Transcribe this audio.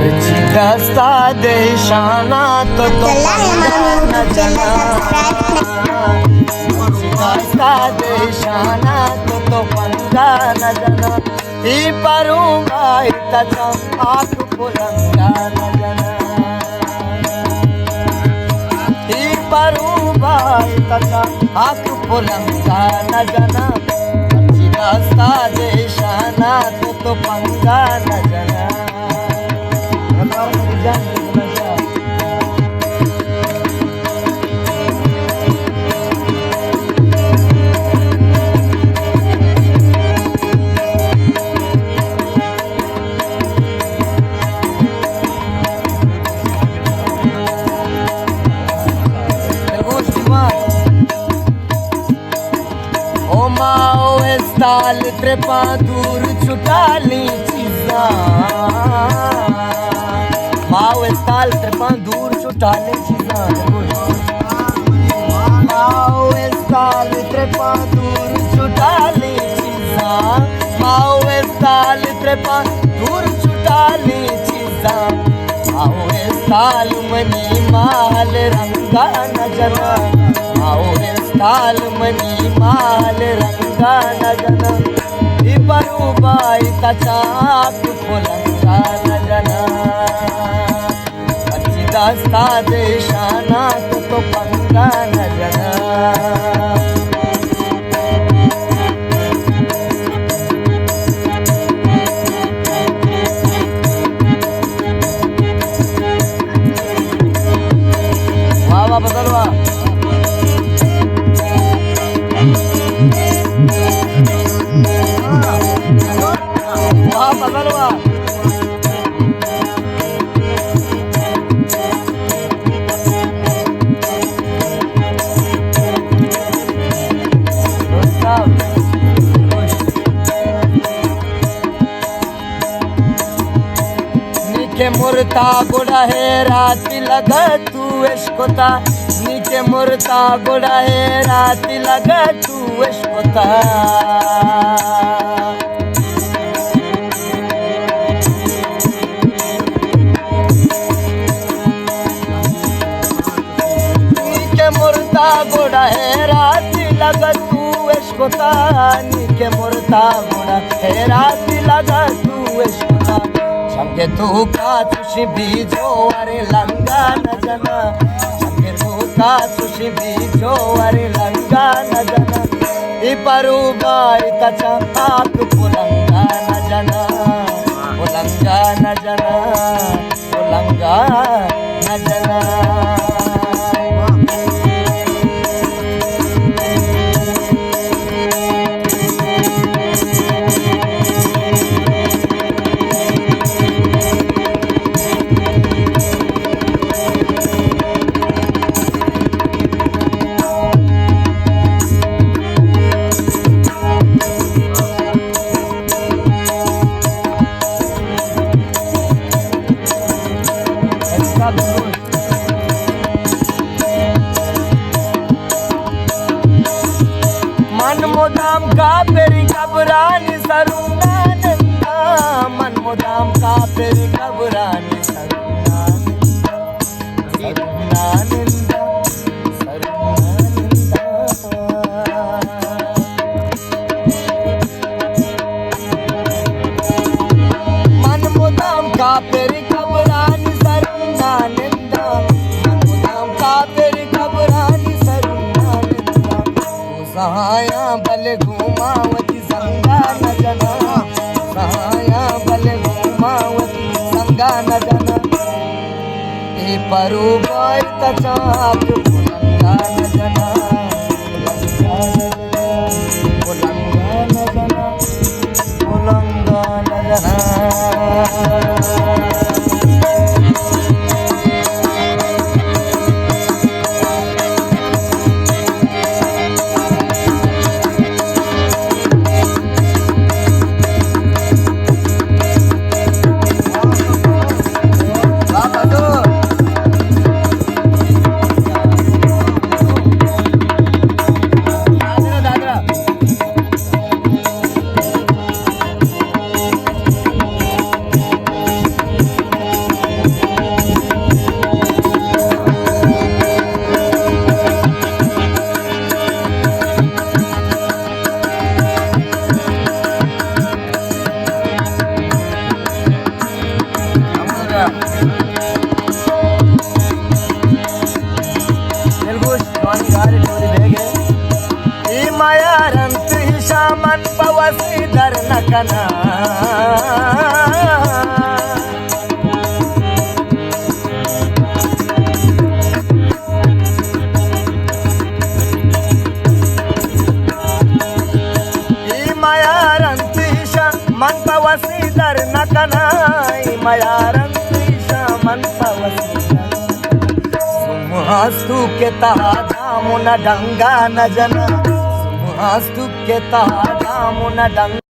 चिकस्ता देशाना तो चिकस्ता देशाना तो पंगा न जना ही परूंगा त्याचा आक पुलंगा न जना ही परूंगा त्याचा आक पुलंगा न जना चिकस्ता देशाना तो पंगा न जना ताल त्रेपा दूर छुटाली चीजा माओ ताल त्रेपा दूर छुटाली चीजा माओ ताल त्रेपा दूर छुटाली चीजा माओ ताल त्रेपा दूर छुटाली चीजा माओ ताल मनी माल रंगा न जना माओ ताल मनी माल रंगा न जना ही परूबाई तचाक पुलंगा न जना अच्छी दास्ता देशाना तो पंगा न जना वाह बदलवा बदलवा नीके मुर्ता बुढ़ा है राती लगा तू इश्कोता नीके मुर्ता बुढ़ा है राती लगा तू इश्कोता गोड़ा है राती लगा तू इश्कोता नीके मुर्ता गोड़ा है राती लगा तू इश्कोता संगे तू का तुशी बीजो अरे लंगा न जना संगे तू का तुशी बीजो अरे लंगा न जना ही परूबाई तचा आक पुलंगा न जना पुलंगा न जना पुलंगा न जना मन मोदाम का पेरी घबरानी सरुना नंदा मन मोदाम का पेरी घबरानी सरुना नंदा मन मोदाम का पेरी घबरानी सरुना नंदा मन मोदाम का पेरी घबरानी सरुना नंदा सहाया बल घुमावती संगा न जना सहाया बल घुमावती संगा न जना हे परूबाई तचाक पुलंगा न जना पुलंगा न जना पुलंगा न जना ঠিকানা। Man pawasidar nakanay mayarantisha man pawasidar sumhastu ke tahamuna danga na jana sumhastu ke tahamuna danga